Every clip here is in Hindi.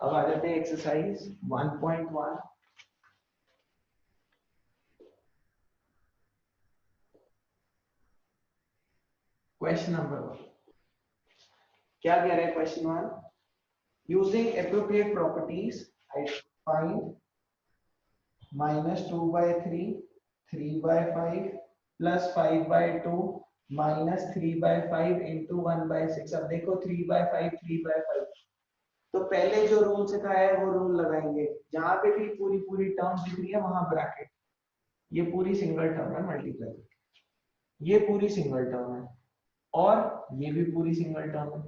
अब आ जाते हैं एक्सरसाइज 1.1। क्वेश्चन नंबर 1 क्या कह रहे हैं? Question 1, using appropriate properties I find -2/3 3/5 plus 5/2 -3/5 into 1/6। अब देखो 3/5 3/5, तो पहले जो रूल सिखाया है वो रूल लगाएंगे। जहां पे भी पूरी पूरी टर्म दिख रही है वहां ब्रैकेट, ये पूरी सिंगल टर्म है मल्टीप्लाई, ये पूरी सिंगल टर्म है और ये भी पूरी सिंगल टर्म है।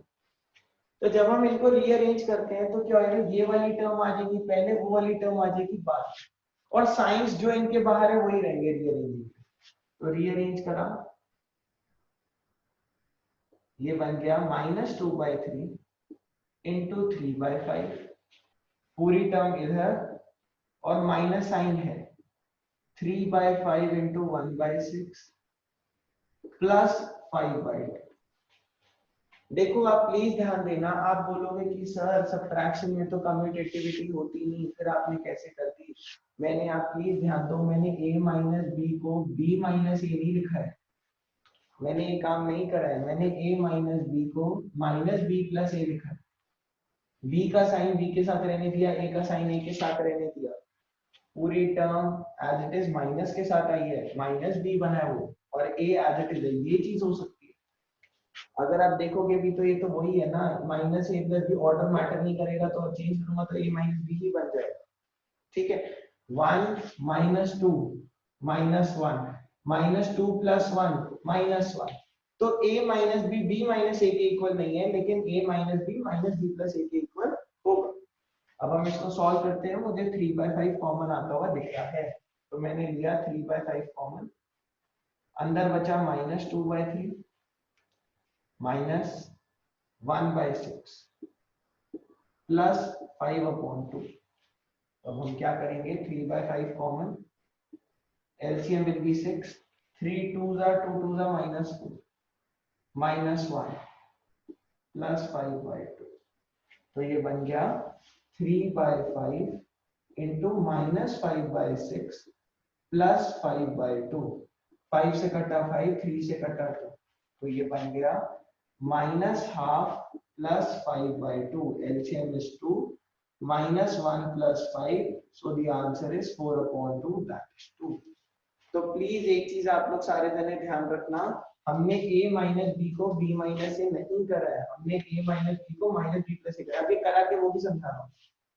तो जब हम इनको रीअरेंज करते हैं तो क्या होगा, ये वाली टर्म आ जाएगी पहले, वो वाली टर्म आ जाएगी बाद, और साइंस जो इनके बाहर है वही रहेंगे रीअरेंज। तो रीअरेंज करा, ये बन गया -2/3 इंटू 3/5, पूरी टर्म इधर, और माइनस साइन है 3/5 इंटू 1/6 प्लस 5/2। देखो आप प्लीज ध्यान देना, आप बोलोगे कि सर सब्ट्रैक्शन में तो कम्यूटेटिविटी होती नहीं, फिर आपने कैसे कर दी? मैंने, आप प्लीज ध्यान दो, मैंने a माइनस बी को b माइनस ए नहीं लिखा है, मैंने ये काम नहीं करा है। मैंने a माइनस बी को माइनस बी प्लस ए लिखा है, b का साइन b के साथ रहने दिया, a का साइन a के साथ रहने दिया, पूरी term as it is minus के साथ आई है, माइनस बी बना है वो, और a एज इट इज है। ये चीज हो सकती है। अगर आप देखोगे भी तो ये तो वही है ना, माइनस ए प्लस बी, ऑर्डर मैटर नहीं करेगा, तो चेंज करूंगा तो ए माइनस बी ही बन जाएगा। ठीक है, 1 - 2 -1 -2 + 1 -1, तो a minus B B minus A के इक्वल नहीं है, लेकिन a minus B plus A के इक्वल होगा। अब हम इसको सॉल्व करते हैं, मुझे 3/5 कॉमन आता हुआ दिख रहा है, तो मैंने लिया 3/5 कॉमन, अंदर बचा -2/3 -1/6 प्लस 5/2। अब हम क्या करेंगे, 3/5 common, LCM will be 6, 3 2 2 2 -4 -1 plus 5/2। तो ये बन गया 3/5 इंटू -5/6 प्लस 5/2। 5 से कटा 5, 3 से कटा 2, तो ये बन गया -½ plus 5/2, LCM is 2, -1 + 5, so the answer is 4/2, that is 2। तो प्लीज एक चीज आप लोग सारे जने ध्यान रखना, हमने a माइनस बी को b माइनस ए नहीं करा है, हमने a माइनस बी को माइनस बी प्लस ए करा है। अभी करा के वो भी समझा रहा हूँ।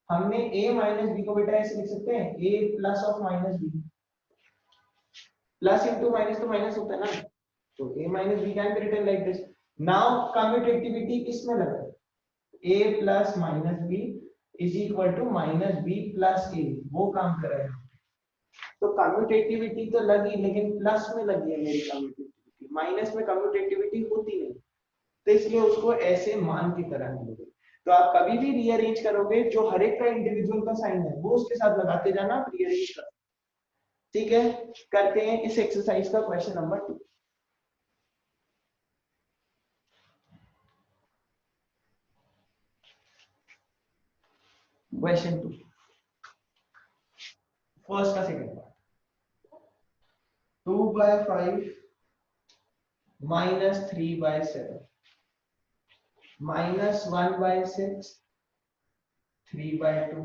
हमने a माइनस बी को बेटा ऐसे लिख सकते हैं, a plus of minus B, plus into minus तो माइनस होता है ना, तो a minus B can be written like this. Now commutativity किसमें लगा है, a plus minus B is equal to minus B plus A, वो काम कर रहा है। तो कम्यूटेटिविटी तो लगी, लेकिन प्लस में लगी है मेरी कम्यूटेटिविटी, माइनस में कम्यूटेटिविटी होती नहीं, तो इसलिए उसको ऐसे मान की तरह मिलेगी। तो आप कभी भी रीअरेंज करोगे, जो हर एक का इंडिविजुअल का साइन है वो उसके साथ लगाते जाना, आप रीअरेंज कर। ठीक है, करते हैं इस एक्सरसाइज का क्वेश्चन नंबर 2। क्वेश्चन 2, फर्स्ट का सेकंड पार्ट, 2/5 -3/7 -1/6 3/2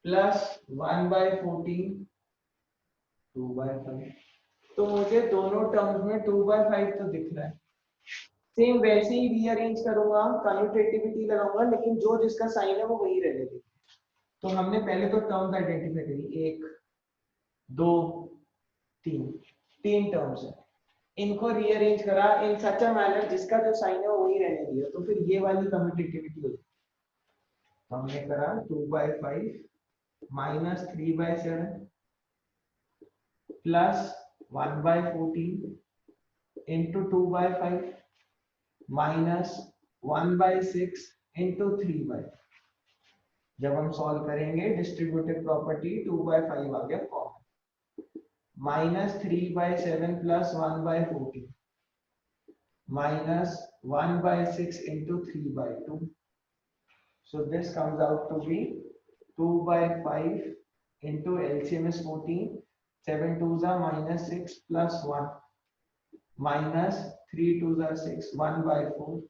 प्लस 1/14 2/5। तो मुझे दोनों टर्म्स में 2/5 तो दिख रहा है, सेम वैसे ही रीअरेंज करूंगा, कम्यूटेटिविटी लगाऊंगा, लेकिन जो जिसका साइन है वो वही रहने देगा। तो हमने पहले तो टर्म्स आइडेंटिफाई करी, 1 2 3, 3 टर्म्स है, इनको रीअरेंज करा इन सच अ मैनर जिसका जो साइन है वो वही रहने दिया, तो फिर ये वाली कम्यूटेटिविटी हो जाएगी। तो हमने करा 2/5 -3/7 प्लस 1/14 इंटू 2/5 माइनस 1/6 इंटू 3/5। जब हम सॉल्व करेंगे डिस्ट्रीब्यूटिव प्रॉपर्टी, 2/5 आ गया common, -3/7 plus 1/14 minus 1/6 into 3/2, So this comes out to be 2 by 5 into LCM is 14. 7 2s are minus 6 plus 1 minus 3 2s are 6 1 by 4.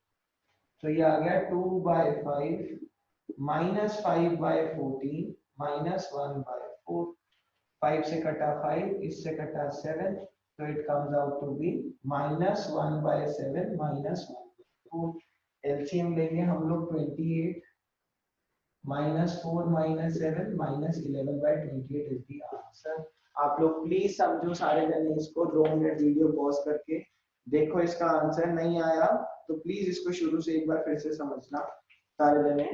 तो ये आ गया 2 by 5 minus 5 by 14 minus 1 by 4. 5 से कटा 5, इससे कटा 7, so it comes out to be minus 1 by 7 minus 1 by 4. LCM लेंगे हम लोग 28 minus 4 minus 7 minus 11 by 28 is the answer. आप लोग प्लीज समझो सारे जने इसको 2 मिनट वीडियो पॉज करके देखो, इसका आंसर नहीं आया तो प्लीज इसको शुरू से एक बार फिर से समझना सारे जने,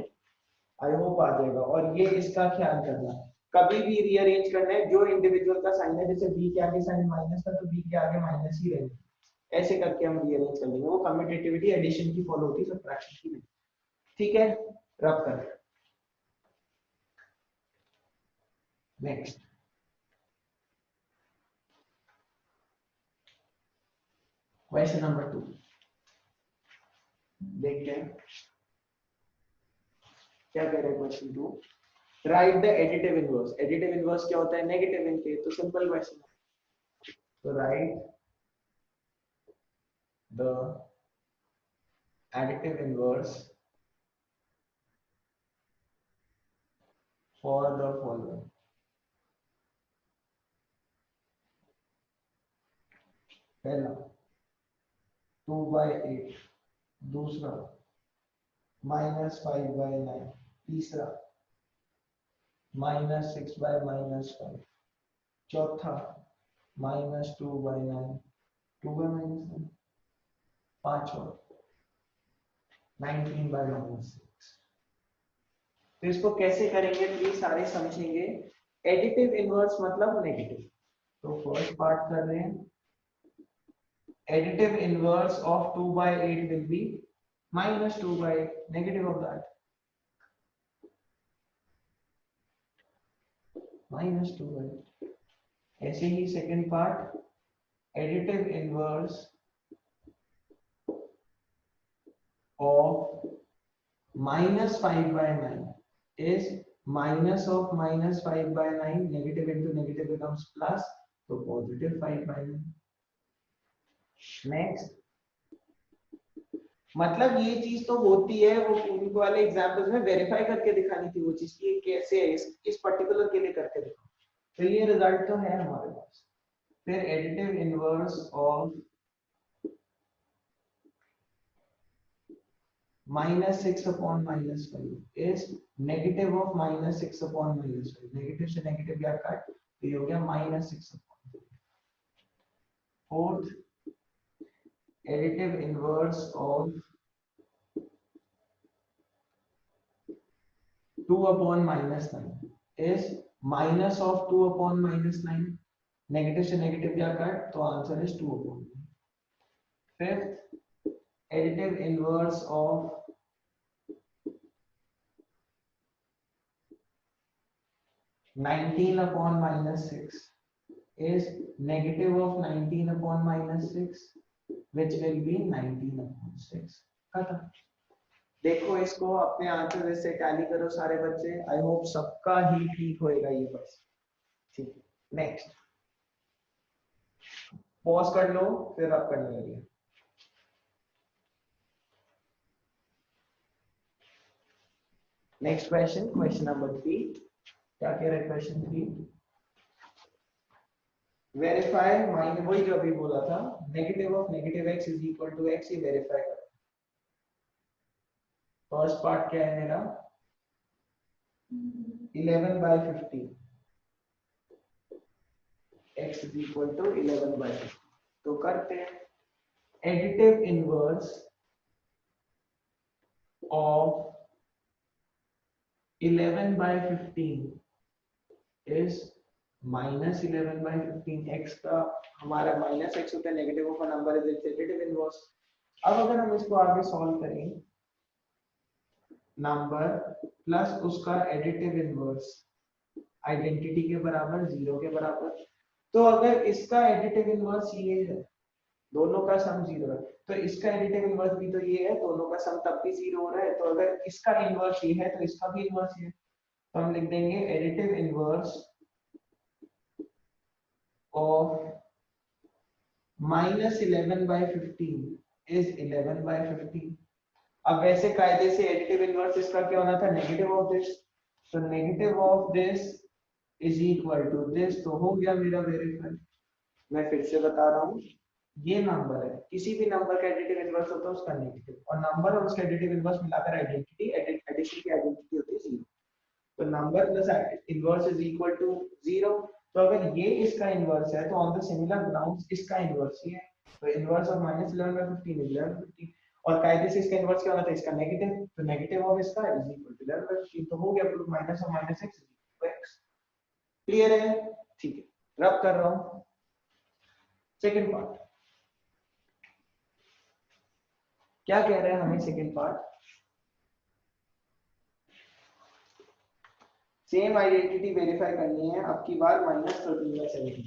आई होप आ जाएगा। और ये इसका ख्याल करना, कभी भी रीअरेंज करना है जो इंडिविजुअल का साइन है, जैसे बी के आगे साइन माइनस था तो बी के आगे माइनस ही रहेगा, ऐसे करके हम रीअरेंज कर लेंगे। वो कम्यूटेटिविटी एडिशन की फॉलो होती है, सबट्रैक्शन की नहीं। ठीक है, रब कर। नेक्स्ट क्वेश्चन नंबर 2 देखते हैं क्या कह रहे हैं। Question 2, right the additive inverse. Additive inverse क्या होता है? नेगेटिव इनके, तो सिंपल क्वेश्चन है। तो right the additive inverse for the following. पहला 2 by 8, दूसरा -5/9, तीसरा -6 by -5, चौथा -2/9, 2 by -9, पांचवा 19 by -6। तो इसको कैसे करेंगे प्लीज सारे समझेंगे। एडिटिव इनवर्स मतलब नेगेटिव। तो फर्स्ट पार्ट कर रहे हैं। Additive inverse of 2 by 8 will be minus 2 by 8, negative of that, minus 2 by 8. ऐसे ही second part, additive inverse of minus 5 by 9 is minus of minus 5 by 9, negative into negative becomes plus, so positive 5 by 9. Next, मतलब ये चीज तो होती है, वो पूरी वाले एग्जांपल्स में वेरीफाई करके दिखानी थी वो चीज की कैसे है, इस पर्टिकुलर के लिए करके दिखाओ। तो ये रिजल्ट तो है हमारे पास। फिर additive inverse of -6 upon -5 is negative of -6 upon -5। Negative से नेगेटिव क्या कट, तो ये हो गया -6 upon 5। Fourth, additive inverse of 2 upon -9 is minus of 2 upon -9। Negative से नेगेटिव क्या कट, तो answer is 2 upon 9। Fifth, additive inverse of 19 upon -6 is negative of 19 upon -6, which will be 19 upon 6। खत्म। देखो इसको अपने आंसर से टैली करो सारे बच्चे, आई होप सबका ही ठीक होएगा ये बस। ठीक, नेक्स्ट पॉज कर लो फिर आप करने लगे। नेक्स्ट क्वेश्चन, क्वेश्चन नंबर 3, क्या कह रहे हैं क्वेश्चन 3? वेरीफाई माइनस, वही जो अभी बोला था, negative of negative x is equal to x, ये वेरीफाई कर। फर्स्ट पार्ट क्या है मेरा, 11 by 15, x is equal to 11 by 15। तो करते हैं additive inverse of 11 by 15 is -11 by 15। x का हमारा -x होता है, negative of a number is its additive inverse. अब अगर हम इसको आगे सॉल्व करें, नंबर प्लस उसका एडिटिव इनवर्स आइडेंटिटी के बराबर, 0 के बराबर। तो अगर इसका एडिटिव इनवर्स ये है दोनों का सम 0 है, तो इसका एडिटिव इनवर्स भी तो ये है, दोनों का सम तब भी 0 हो रहा है, तो अगर इसका इनवर्स ये है तो इसका भी इनवर्स ये है, तो हम लिख देंगे एडिटिव इनवर्स ऑफ -11/15 इज 11/15। अब वैसे कायदे से एडिटिव इनवर्स इसका क्या होना था, नेगेटिव ऑफ दिस, तो negative of this is equal to this, तो हो गया मेरा वेरीफाई। मैं फिर से बता रहा हूँ, ये नंबर है, किसी भी नंबर का एडिटिव इनवर्स होता है उसका नेगेटिव, और नंबर और उसका एडिटिव इनवर्स मिलाकर आइडेंटिटी, एडिशन की आइडेंटिटी होती है 0। तो number plus inverse is equal to 0। तो अगर ये इसका इनवर्स है तो ऑन द सिमिलर ग्राउंड्स इसका इनवर्स ही है, तो इनवर्स ऑफ -11/15 इज 11/15, और कायदे से इसका इनवर्स क्या होना था, इसका नेगेटिव, तो नेगेटिव ऑफ इसका इज इक्वल टू 11/15, तो हो गया proof, minus of -x is equal to x। Clear है? ठीक है, रब कर रहा हूं सेकंड पार्ट। क्या कह रहे हैं हमें second part, same identity verify करनी है, अब की बार -13/17,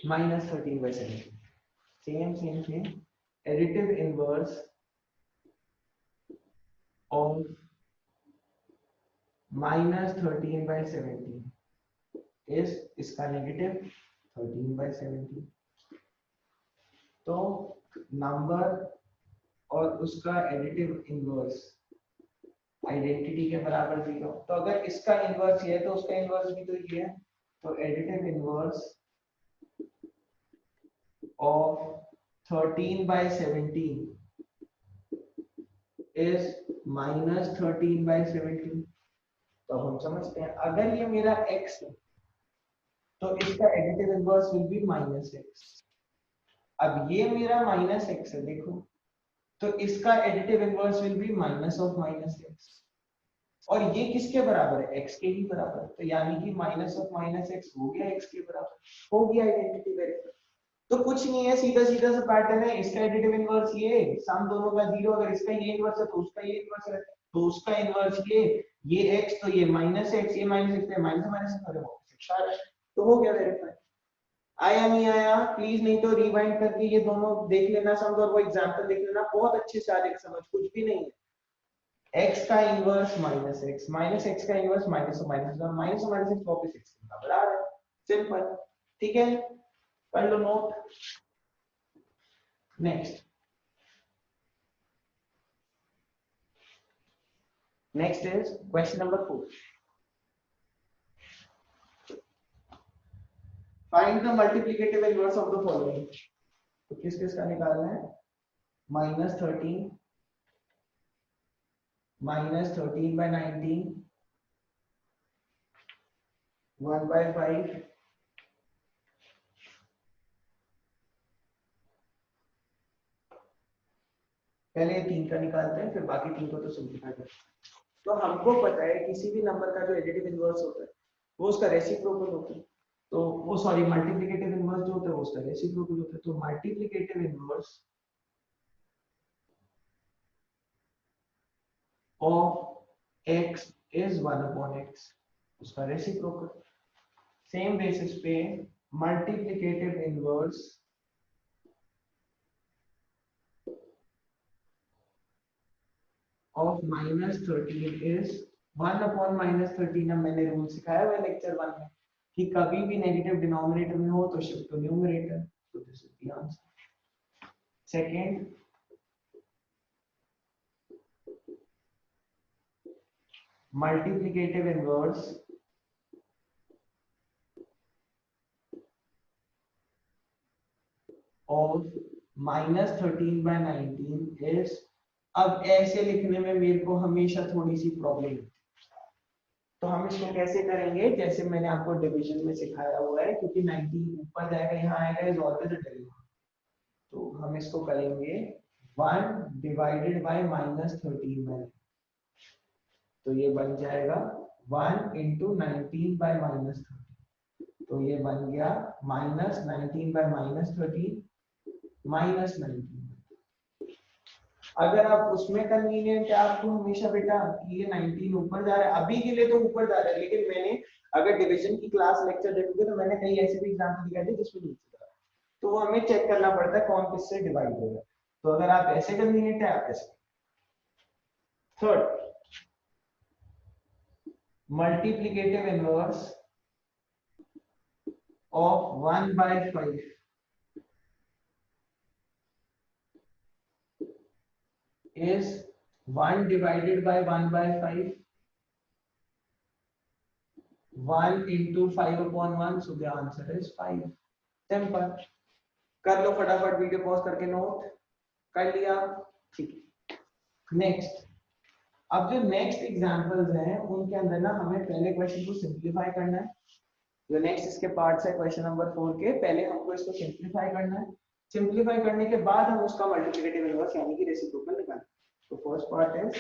-13/17, same additive inverse of -13/17 is इसका नेगेटिव 13/17, तो नंबर और उसका एडिटिव इनवर्स आइडेंटिटी के बराबर 0, तो अगर इसका इनवर्स ये है तो उसका इनवर्स भी तो ये है, तो एडिटिव इनवर्स ऑफ 13/17 इज -13/17। तो हम समझते हैं, अगर ये मेरा x है तो इसका additive inverse will be -x। अब ये मेरा -x है देखो, तो इसका additive inverse will be -(-x), और ये किसके बराबर है, x के ही बराबर है, तो यानी कि -(-x) हो गया x के बराबर, हो गया आइडेंटिटी वेरीफाई। तो कुछ नहीं है, सीधा सीधा सा पैटर्न है, इसका एडिटिव इनवर्स ये, सम दोनों का 0, अगर इसका ये इनवर्स है तो उसका ये इनवर्स है, तो उसका इनवर्स ये x, तो ये -x, ये -x, तो माइनस माइनस करे वो, तो हो गया वेरीफाई। आया नहीं आया प्लीज, नहीं तो रिवाइंड करके ये दोनों देख लेना समझ, और वो एग्जांपल देख लेना बहुत अच्छे से, आज समझ कुछ भी नहीं है। x का इनवर्स -x, -x का इनवर्स माइनस और माइनस, और माइनस और माइनस वापस x के बराबर आ रहा है, सिंपल। ठीक है, कर लो note. Next is question number 4, find the multiplicative inverse of the following. तो किस किस का निकालना है, -13, -13/19, 1/5, पहले 3 का निकालते हैं, फिर बाकी 3 को तो सिंपलीफाई करते हैं। तो हमको पता है किसी भी नंबर का जो एडिटिव इनवर्स होता है वो उसका रेसिप्रोकल होता है, तो वो सॉरी मल्टीप्लिकेटिव इनवर्स जो होता है वो उसका रेसिप्रोकल होता है, तो multiplicative inverse of x is 1/x, उसका रेसिप्रोकल। सेम बेसिस पे मल्टीप्लिकेटिव इनवर्स ऑफ -13 इज 1/-13। मैंने रूल सिखाया हुआ लेक्चर 1 में कि कभी भी नेगेटिव डिनोमिनेटर में हो तो शिफ्ट टू न्यूमरेटर, तो this is the answer. Second, multiplicative inverse of -13/19 is, अब ऐसे लिखने में मेरे को हमेशा थोड़ी सी प्रॉब्लम, तो हम इसको कैसे करेंगे, जैसे मैंने आपको डिवीजन में सिखाया हुआ है, क्योंकि 19 ऊपर जाएगा यहाँ आएगा इज ऑलवेज अ डेरिवेटिव, तो हम इसको करेंगे 1 डिवाइडेड बाय -13/, तो ये बन जाएगा 1 into 19/-13, तो ये बन गया -19/-13 -19। अगर आप उसमें कन्वीनियंट है आपको हमेशा बेटा कि ये 19 ऊपर जा रहा है, अभी के लिए तो ऊपर जा रहा है, लेकिन मैंने अगर डिवीजन की क्लास लेक्चर देखोगे तो मैंने कई ऐसे भी एग्जाम्पल दिखाए थे जिसमें नीचे जा रहा है, तो वो हमें चेक करना पड़ता है कौन किससे डिवाइड हो रहा है। तो अगर आप ऐसे कन्वीनियंट है आप ऐसे। Third, multiplicative inverse of 1/5 is 1 divided by 1/5, 1 into 5/1, so the answer is 5. Simple. कर लो फटाफट, वीडियो पॉज करके नोट कर लिया, ठीक है। नेक्स्ट, अब जो नेक्स्ट एग्जांपल्स हैं उनके अंदर ना हमें पहले क्वेश्चन को सिंपलीफाई करना है। जो नेक्स्ट इसके पार्ट्स है क्वेश्चन नंबर 4 के, पहले हमको इसको सिंपलीफाई करना है। सिंपलीफाई करने के बाद हम उसका मल्टीप्लिकेटिव इनवर्स यानी कि रेसिप्रोकल निकालेंगे। तो फर्स्ट पार्ट है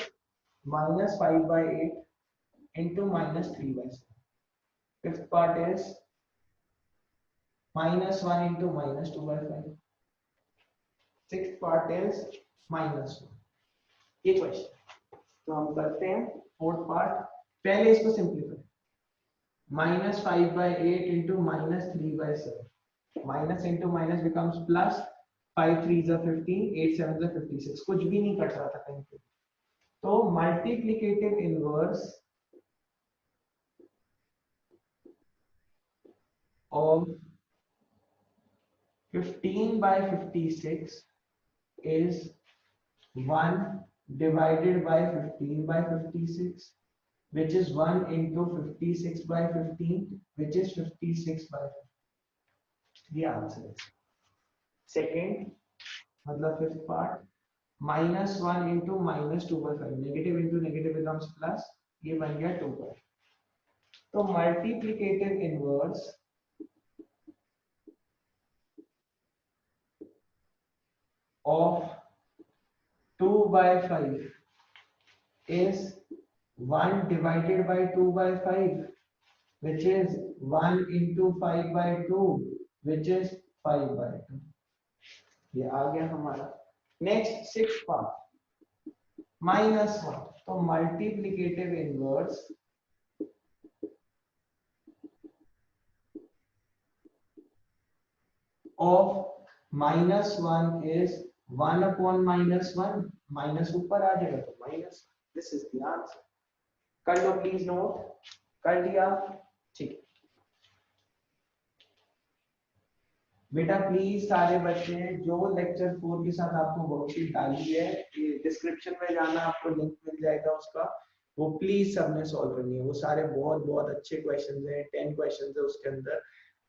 -5/8 into -3/7. Fifth part is -1 into -2/5. Sixth part is -1. ये क्वेश्चन तो हम करते हैं फोर्थ पार्ट। पहले इसको simplify, -5/8 into -3/7. Minus into minus becomes plus, 5 3s are 15, 8 7s are 56, कुछ भी नहीं कट रहा था कहीं पे। तो multiplicative inverse of 15/56 is 1 divided by 15/56, which is 1 into 56/15, which is 56/15. The answer is second, मतलब fifth part, -1 into -2/5, negative into negative becomes plus, ये बन गया 2/5। तो multiplicative inverse of 2/5 is 1 divided by 2/5, which is 1 into 5/2, which is 5/2। ये आ गया हमारा। नेक्स्ट सिक्स पार्ट, -1, तो multiplicative inverse of -1 is 1 upon -1, minus ऊपर आ जाएगा तो minus, this is the answer. कर लो प्लीज नोट, कर लिया, ठीक है बेटा। प्लीज सारे बच्चे जो लेक्चर 4 के साथ आपको वर्कशीट डाली है, ये डिस्क्रिप्शन में जाना, आपको लिंक मिल जाएगा उसका, वो प्लीज सबने सॉल्व करनी है। वो सारे बहुत बहुत अच्छे क्वेश्चंस हैं, 10 क्वेश्चंस है उसके अंदर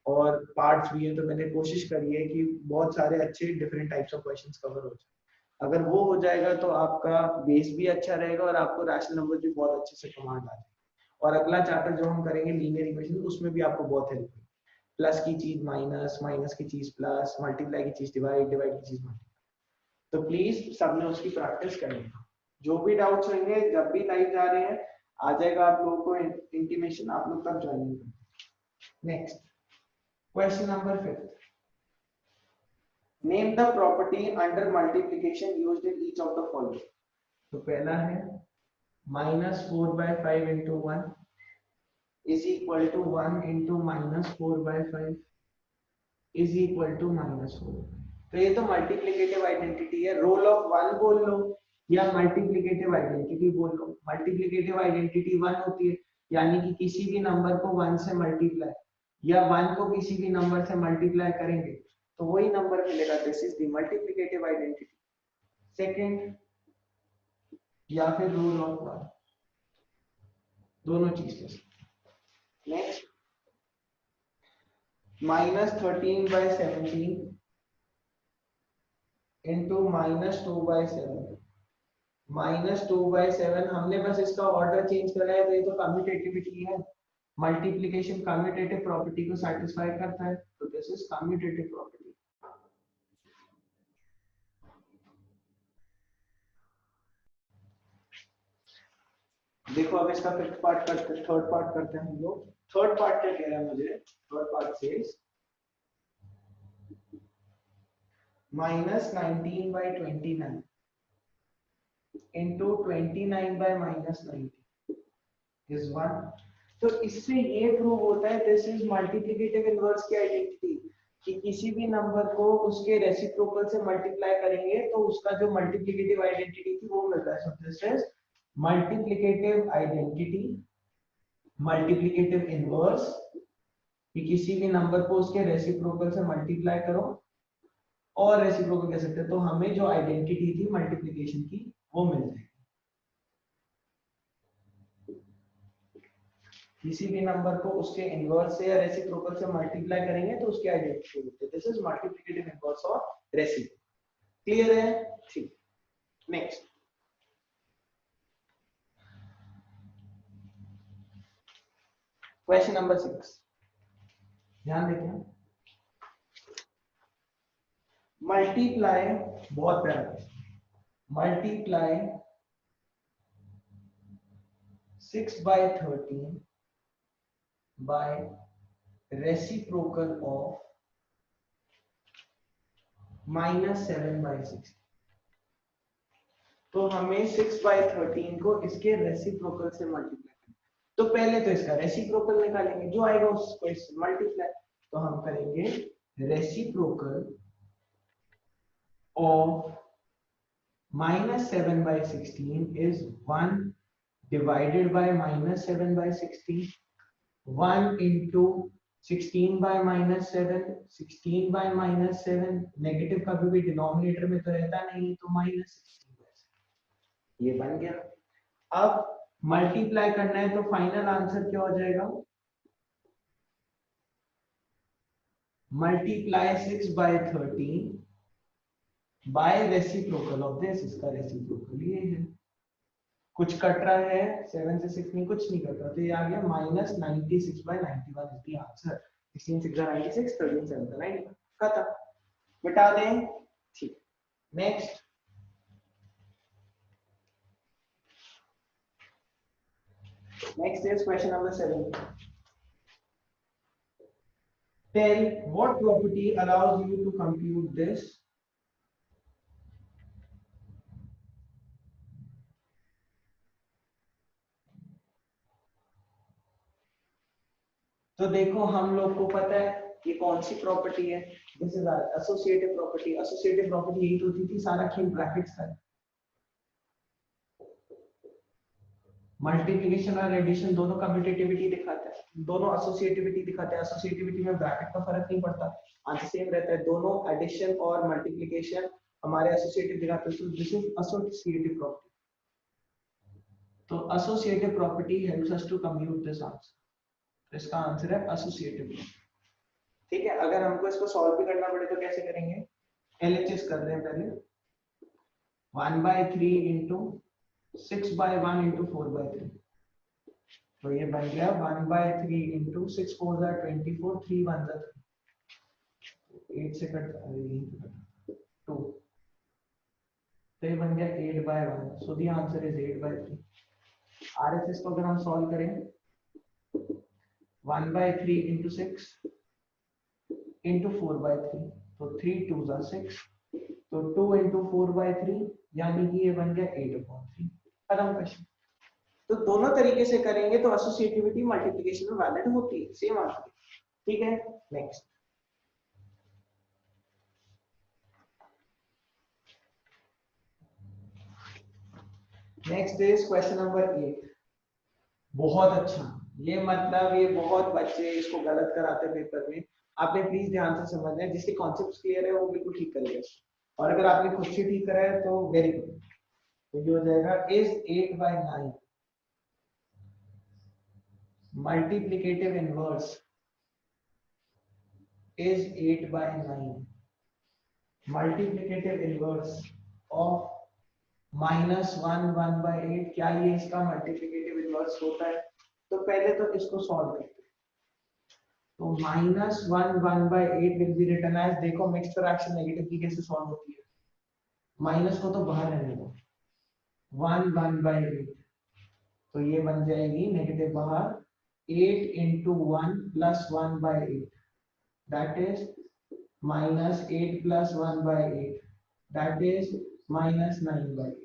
और पार्ट्स भी हैं, तो मैंने कोशिश करी है कि बहुत सारे अच्छे different types of questions cover हो जाए। अगर वो हो जाएगा तो आपका बेस भी अच्छा रहेगा और आपको रैशनल नंबर भी बहुत अच्छे से कमांड आ जाएगी। और अगला चैप्टर जो हम करेंगे लीनियर इक्वेशन, उसमें भी आपको बहुत हेल्प होगी। प्लस की चीज माइनस, माइनस की चीज प्लस, मल्टीप्लाई की चीज डिवाइड, डिवाइड की चीज मल्टीप्लाई। तो प्लीज सबने उसकी प्रैक्टिस करनी है। जो भी डाउट्स होंगे जब भी लाइव जा रहे हैं आ जाएगा आप लोगों को इंटीमेशन, आप लोग तब ज्वाइनिंग करें। Next question number 5, name the property under multiplication used in each of the following. तो पहला है -4/5 into 1 is equal to 1 into -4/5 is equal to -4। तो ये तो मल्टीप्लिकेटिव आइडेंटिटी है, रोल ऑफ 1 बोल लो या मल्टीप्लिकेटिव आइडेंटिटी बोल लो। मल्टीप्लिकेटिव आइडेंटिटी 1 होती है, यानी कि किसी भी नंबर को 1 से मल्टीप्लाई या 1 को किसी भी नंबर से मल्टीप्लाई करेंगे तो वही नंबर मिलेगा, this is the multiplicative identity. Second, या फिर रूल ऑफ 1, दोनों चीज के साथ। Next, -13/17 into -2/7। -2/7 हमने बस इसका ऑर्डर चेंज करा है, तो ये तो कम्यूटेटिविटी है। मल्टीप्लिकेशन कम्यूटेटिव प्रॉपर्टी को सैटिस्फाई करता है, तो दिस इज कम्यूटेटिव प्रॉपर्टी। देखो अब इसका फिफ्थ पार्ट करते हैं, थर्ड पार्ट करते हैं हम लोग। थर्ड पार्ट क्या कह रहा है मुझे, third part says -19/29 into 29 by minus 90 is 1। तो इससे ये प्रूव होता है दिस इज मल्टीप्लिकेटिव इनवर्स की आइडेंटिटी, कि किसी भी नंबर को उसके रेसिप्रोकल से मल्टीप्लाई करेंगे तो उसका जो मल्टीप्लिकेटिव आइडेंटिटी थी वो मिलता है। So this is multiplicative identity, multiplicative inverse, कि किसी भी नंबर को उसके रेसिप्रोकल से मल्टीप्लाई करो, और रेसिप्रोकल कह सकते हैं, तो हमें जो आइडेंटिटी थी मल्टीप्लिकेशन की वो मिल जाएगी। किसी भी नंबर को उसके इनवर्स से या रेसिप्रोकल से मल्टीप्लाई करेंगे तो उसकी आइडेंटिटी मिलती है। दिस इज मल्टीप्लिकेटिव इनवर्स और रेसिप्रोकल। क्लियर है? ठीक। नेक्स्ट क्वेश्चन नंबर 6, ध्यान देखें। मल्टीप्लाई, बहुत प्यारा, multiply 6 by 13 by reciprocal of -7 by 6। तो हमें 6 by 13 को इसके रेसिप्रोकल से मल्टीप्लाई, तो पहले तो इसका रेसिप्रोकल निकालेंगे, जो आएगा उसको इससे मल्टीप्लाई। तो हम करेंगे reciprocal of -7 by 16 is 1 divided by -7 by 16, 1 into 16 by -7, 16 by -7, negative कभी भी डिनोमिनेटर में तो रहता नहीं, तो -16, ये बन गया। अब मल्टीप्लाई करना है तो फाइनल आंसर क्या हो जाएगा? Multiply 6 by 13 by reciprocal of this, इसका रेसिप्रोकल ये है। कुछ कट रहा है 7 से 6 में, कुछ नहीं कट रहा, तो ये आ गया -96 by 91 इज द आंसर। 16 6 96, 13 7 9, खत्म, बता दें। ठीक, next is question number 7। Tell what property allows you to compute this? तो देखो हम लोग को पता है ये कौन सी प्रॉपर्टी है, this is associative property. Associative property यही तो थी, सारा खेल ब्रैकेट्स का है। मल्टीप्लिकेशन और एडिशन दोनों कम्यूटेटिविटी दिखाता है, दोनों एसोसिएटिविटी दिखाते हैं। एसोसिएटिविटी में ब्रैकेट का फर्क नहीं पड़ता, आंसर सेम रहता है। दोनों एडिशन और मल्टीप्लिकेशन हमारे एसोसिएटिव दिखाते हैं, तो दिस इज एसोसिएटिव प्रॉपर्टी। तो associative property helps us to compute this answer, तो इसका आंसर है एसोसिएटिव। ठीक है, अगर हमको इसको सॉल्व भी करना पड़े तो कैसे करेंगे? एलएचएस कर रहे हैं पहले, 1/3 इंटू 6 by 1 into 4 by 3, तो ये बन गया 1/3 into 6 4 are 24, 3 1 are 3, 8 से कट 2, तो ये बन गया 8/1, so the answer is 8/3। RHS को अगर हम सॉल्व करें 1/3 into 6 into 4/3, तो 3 2s are 6, तो 2 into 4/3 यानी कि ये बन गया 8/3। खत्म क्वेश्चन। तो दोनों तरीके से करेंगे तो एसोसिएटिविटी मल्टीप्लिकेशन में वैलिड होती है, सेम आंसर। ठीक है, नेक्स्ट इज क्वेश्चन नंबर 8। बहुत अच्छा, ये मतलब ये बहुत बच्चे इसको गलत कराते पेपर में, आपने प्लीज ध्यान से समझना है। जिसके कॉन्सेप्ट्स क्लियर है वो बिल्कुल ठीक करेगा, और अगर आपने खुद से ठीक करा है तो वेरी गुड। तो ये हो जाएगा is 8/9 multiplicative inverse is 8/9 multiplicative inverse of -1 1/8। क्या ये इसका मल्टीप्लिकेटिव इनवर्स होता है? तो पहले तो इसको सॉल्व करते हैं। तो -1 1/8 विल बी रिटन एज, देखो मिक्स्ड फ्रैक्शन नेगेटिव की कैसे सॉल्व होती है, माइनस को तो बाहर रहने दो, 1 1/8, तो ये बन जाएगी नेगेटिव बाहर 8 into 1 plus 1/8, that is -8 plus 1/8, that is -9/8।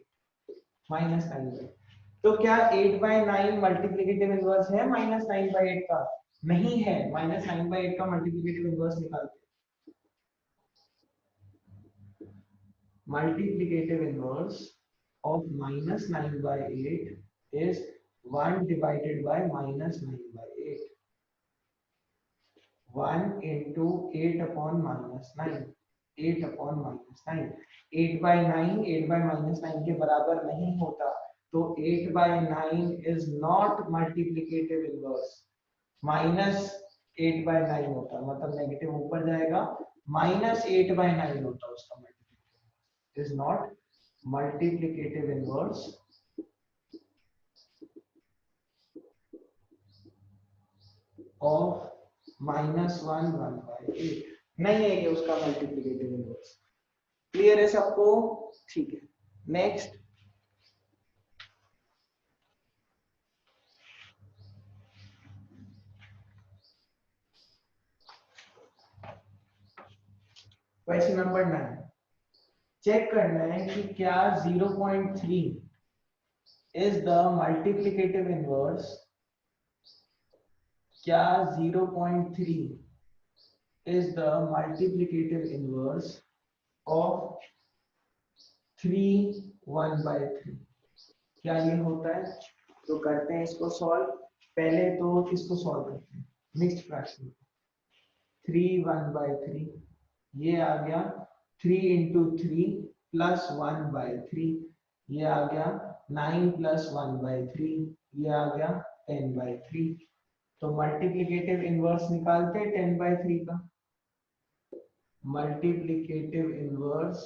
-9 तो क्या 8/9 मल्टीप्लिकेटिव इनवर्स है -9/8 का? नहीं है। -9/8 का मल्टीप्लिकेटिव इनवर्स निकालते multiplicative inverse of -9/8 is 1 divided by -9/8. 1 into 8 upon -9. 8 upon -9. 8/9 8/-9 के बराबर नहीं होता, तो 8/9 is not multiplicative inverse. -8/9 होता, मतलब नेगेटिव ऊपर जाएगा, -8/9 होता उसका multiplicative is not multiplicative inverse of -1 1/8 नहीं है ये उसका मल्टीप्लिकेटिव इनवर्स। क्लियर है सबको? ठीक है, नेक्स्ट क्वेश्चन नंबर 9। चेक करना है कि क्या 0.3 इज द मल्टीप्लिकेटिव इनवर्स, क्या 0.3 is the multiplicative inverse of 3 1/3। क्या ये होता है? तो करते हैं इसको सॉल्व। पहले तो किसको सॉल्व करते हैं? Mixed fraction. 3 1/3 ये आ गया, 3 into 3 plus 1/3 ये आ गया, 9 plus 1/3 ये आ गया 10/3। तो मल्टीप्लिकेटिव इनवर्स निकालते हैं 10/3 का। Multiplicative inverse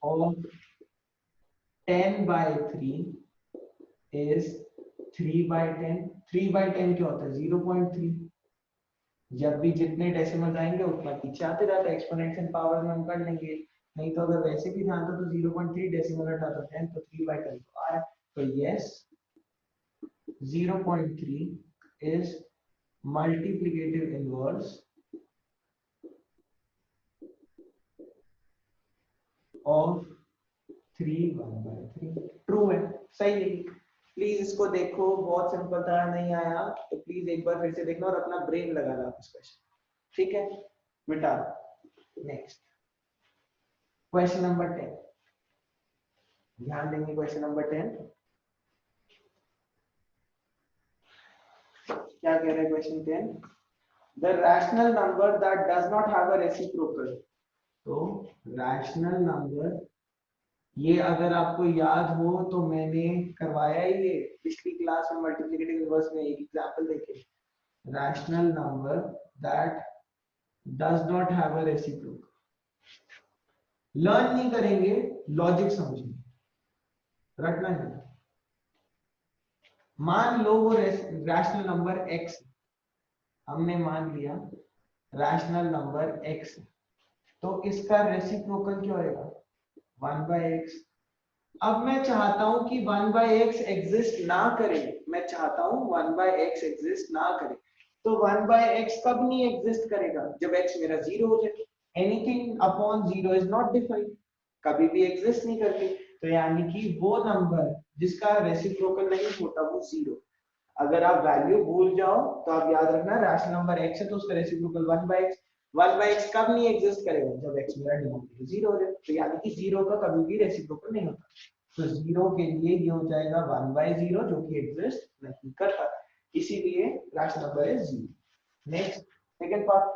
of 10/3 is 3/10। 3/10 क्या होता है? 0.3। जब भी जितने डेसिमल आएंगे उतना पीछे आते जाते, एक्सपोनेंशियल पावर में हम कर लेंगे। नहीं तो अगर वैसे भी जानते तो 0.3 डेसिमल हटा तो 10, तो 3/10 तो आ रहा है। तो yes, 0.3 is multiplicative inverse of 3 1/3। True है, सही है। प्लीज इसको देखो, बहुत सिंपल था, नहीं आया तो प्लीज एक बार फिर से देखना और अपना ब्रेन लगाना इस क्वेश्चन, ठीक है? मिटा। नेक्स्ट क्वेश्चन नंबर 10, ध्यान देंगे। क्वेश्चन नंबर 10 क्या कह रहा है? Question 10, the rational number that does not have a reciprocal. तो रैशनल नंबर, ये अगर आपको याद हो तो मैंने करवाया ही ये पिछली क्लास में मल्टीप्लिकेटिव इनवर्स में, एक एग्जांपल देखे। Rational number that does not have a reciprocal. Learn नहीं करेंगे, लॉजिक समझेंगे, रटना नहीं। मान लो वो रैशनल नंबर x, हमने मान लिया रैशनल नंबर x, तो इसका रेसिप्रोकल क्या होगा? 1/x। अब मैं चाहता हूं कि 1/x एग्जिस्ट ना करे, मैं चाहता हूं 1/x एग्जिस्ट ना करे, तो 1/x कब नहीं एग्जिस्ट करेगा? जब x मेरा 0 हो जाए। Anything upon 0 is not defined, कभी भी एग्जिस्ट नहीं करती। तो यानी कि वो नंबर जिसका रेसिप्रोकल नहीं होता वो 0। अगर आप वैल्यू भूल जाओ तो आप याद रखना रैशनल नंबर x है तो उसका रेसिप्रोकल 1/x। 1/x कब नहीं एग्जिस्ट करेगा? जब x मेरा डिनोमिनेटर 0 हो जाए। तो यानी कि 0 का कभी भी रेसिप्रोकल नहीं होता। तो 0 के लिए ये हो जाएगा 1/0 जो कि एग्जिस्ट नहीं करता, इसीलिए rational number is 0। Next second part,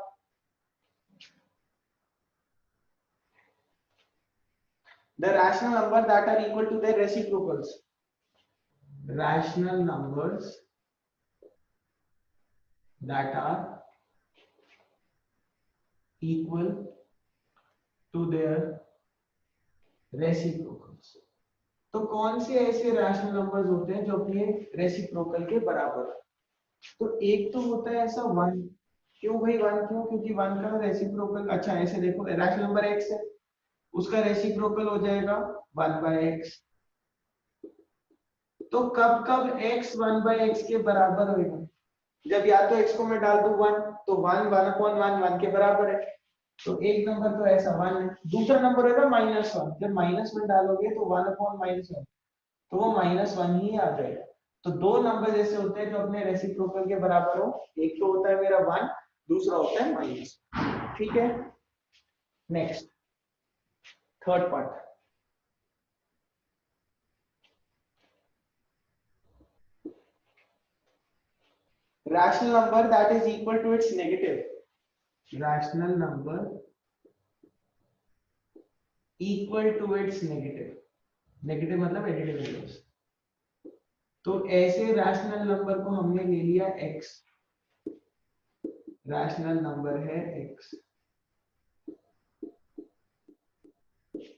the rational number that are equal to their reciprocals। rational numbers that are equal to their reciprocals। तो कौन से ऐसे रैशनल नंबर्स होते हैं जो अपने रेसिप्रोकल के बराबर है? तो एक तो होता है ऐसा 1। क्यों भाई 1? क्यों? क्योंकि 1 का रेसिप्रोकल, अच्छा ऐसे देखो, रैशनल नंबर x है, उसका रेसिप्रोकल हो जाएगा 1/x। तो कब कब x 1/x के बराबर होगा? जब या तो x को मैं डाल दूं 1, तो 1 1/1 1 के बराबर है। तो एक नंबर तो ऐसा 1 है। दूसरा नंबर होगा -1, जब -1 डालोगे तो 1/-1 तो वो -1 ही आ जाएगा। तो दो नंबर जैसे होते हैं जो अपने रेसिप्रोकल के बराबर हो, एक तो होता है मेरा 1, दूसरा होता है माइनस। ठीक है, next third part. Rational number that is equal to its negative. Rational number equal to its negative. Negative मतलब एडिटिव वैल्यूज। तो ऐसे रैशनल नंबर को हमने ले लिया x, रैशनल नंबर है x,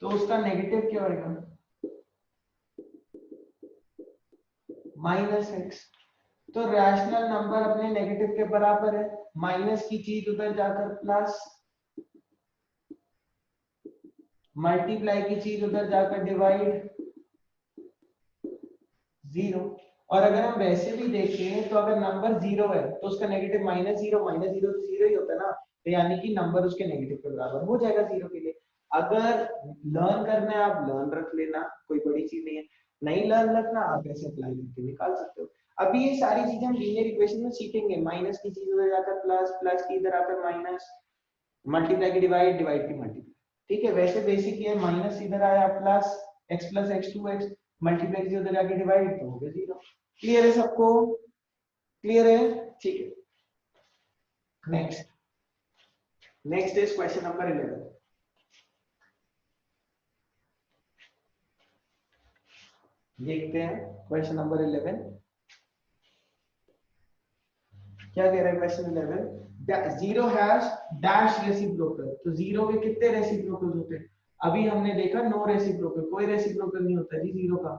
तो उसका नेगेटिव क्या होगा, -x। तो रैशनल नंबर अपने नेगेटिव के बराबर है, माइनस की चीज उधर जाकर प्लस, मल्टीप्लाई की चीज उधर जाकर डिवाइड, 0। और अगर हम वैसे भी देखें तो अगर नंबर 0 है तो उसका नेगेटिव -0 तो 0 ही होता है ना, तो यानी कि नंबर उसके नेगेटिव के बराबर हो जाएगा 0 के लिए। अगर लर्न करना है आप लर्न रख लेना, कोई बड़ी चीज नहीं है। नहीं लर्न रखना आप ऐसे अप्लाई करके निकाल सकते हो। अभी ये सारी चीजें हम लीनियर इक्वेशन में सीखेंगे, माइनस की चीज उधर जाकर प्लस, प्लस की इधर आकर माइनस, मल्टीप्लाई की डिवाइड, डिवाइड की मल्टीप्लाई। ठीक है, वैसे बेसिक ये माइनस इधर आया plus, x plus x2x, multiply की उधर जाके डिवाइड तो हो गया 0। क्लियर है सबको, क्लियर है, ठीक है। Next, next is question number 11। देखते हैं क्वेश्चन नंबर 11 क्या कह रहा है। Question 11, zero has dash reciprocal. तो जीरो के कितने रेसिप्रोकल होते हैं, अभी हमने देखा नो रेसिप्रोकल, कोई रेसिप्रोकल नहीं होता जी जीरो का,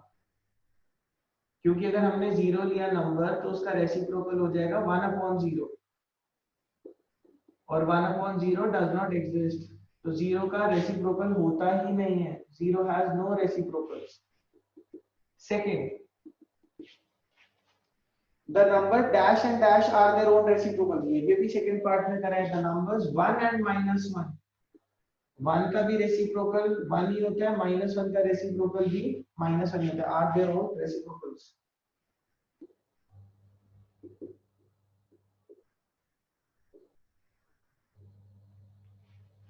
क्योंकि अगर हमने जीरो लिया नंबर तो उसका रेसिप्रोकल हो जाएगा 1/0, और 1/0 डज नॉट एग्जिस्ट। तो जीरो का रेसिप्रोकल होता ही नहीं है, zero has no reciprocals. Second, the number dash and dash are their own reciprocal। ये भी सेकंड पार्ट में करा है। the numbers 1 and -1, 1 का भी रेसिप्रोकल 1 ही होता है, -1 का रेसिप्रोकल भी -1 होता है, are their own reciprocals।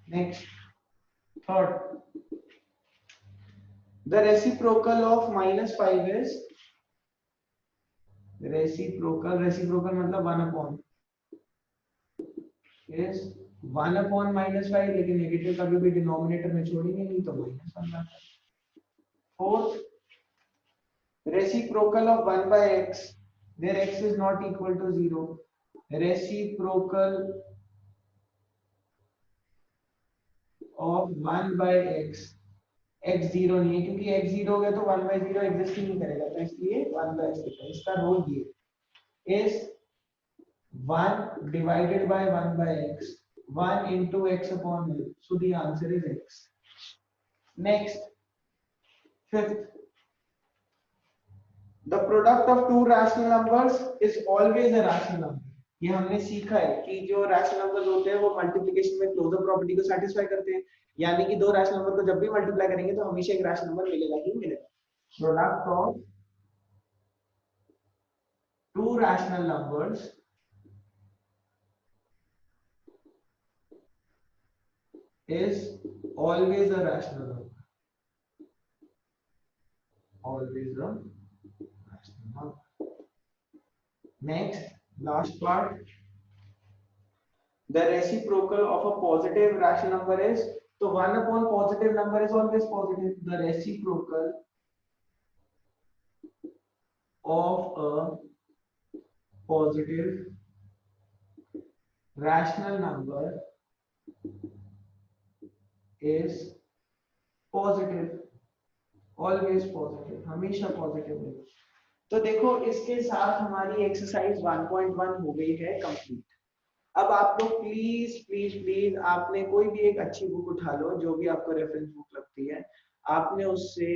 Next, third, the reciprocal of -5 is, reciprocal, reciprocal मतलब 1/, is 1/-5, लेकिन नेगेटिव कभी भी डिनोमिनेटर में छोड़ेंगे नहीं तो -1 आता है। Fourth, reciprocal of 1/x, where x is not equal to 0, reciprocal of 1/x, x 0 नहीं है क्योंकि x 0 हो गया तो 1/0 एग्जिस्ट ही नहीं करेगा, तो इसलिए 1/x लिखा है। इसका रूल ये is 1 divided by 1/x, 1 into x upon l, so the answer is x। next, fifth, the product of two rational numbers is always a rational number। ये हमने सीखा है कि जो रैशनल नंबर्स होते हैं वो मल्टीप्लिकेशन में क्लोजर प्रॉपर्टी को सेटिस्फाई करते हैं, यानी कि दो रैशनल नंबर को जब भी मल्टीप्लाई करेंगे तो हमेशा एक रैशनल नंबर मिलेगा ही मिलेगा। Product of to rational numbers is always a rational number, always a rational number। next, last part, the reciprocal of a positive rational number is, so 1 upon positive number is always positive, the reciprocal of a positive rational number is positive, always positive, हमेशा पॉजिटिव है। तो देखो इसके साथ हमारी एक्सरसाइज 1.1 हो गई है कंप्लीट। अब आप लोग प्लीज प्लीज प्लीज आपने कोई भी एक अच्छी बुक उठा लो, जो भी आपको रेफरेंस बुक लगती है, आपने उससे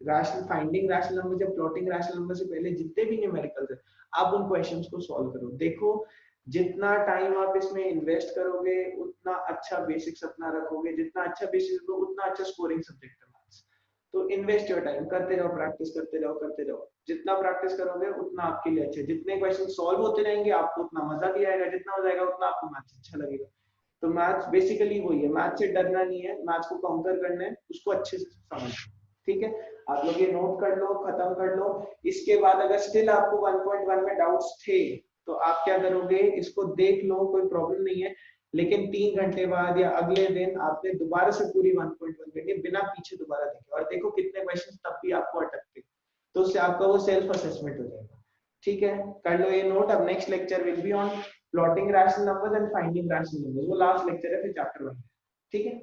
रैशनल फाइंडिंग रैशनल नंबर, जब प्लॉटिंग रैशनल नंबर से पहले जितने भी न्यूमेरिकल्स है आप उन क्वेश्चंस को सॉल्व करो। देखो जितना टाइम आप इसमें इन्वेस्ट करोगे उतना अच्छा बेसिक्स अपना रखोगे, जितना अच्छा बेसिक्स रखोगे उतना अच्छा स्कोरिंग सब्जेक्ट है मैथ्स। तो इन्वेस्ट योर टाइम, करते जाओ, प्रैक्टिस करते जाओ, करते जाओ। जितना प्रैक्टिस करोगे उतना आपके लिए अच्छा है। जितने क्वेश्चन सॉल्व होते रहेंगे आपको उतना मजा भी आएगा, जितना मजा आएगा उतना आपको मैथ्स अच्छा लगेगा। तो मैथ्स बेसिकली वही है, मैथ्स से डरना नहीं है, मैथ्स को काउंटर करना है, उसको अच्छे से समझ। ठीक है, आप लोग ये नोट कर लो, खत्म कर लो। इसके बाद अगर स्टिल आपको 1.1 में डाउट्स थे तो आप क्या करोगे, इसको देख लो, कोई प्रॉब्लम नहीं है, लेकिन 3 घंटे बाद या अगले दिन आपने दोबारा से पूरी 1.1 करके बिना पीछे दोबारा देखे, और देखो कितने क्वेश्चन तब भी आपको अटकते, तो उससे आपका वो सेल्फ असेसमेंट हो जाएगा। ठीक है, कर लो ये नोट। अब next lecture will be on plotting rational numbers and finding rational numbers, वो लास्ट लेक्चर है फिर चैप्टर 1। ठीक है।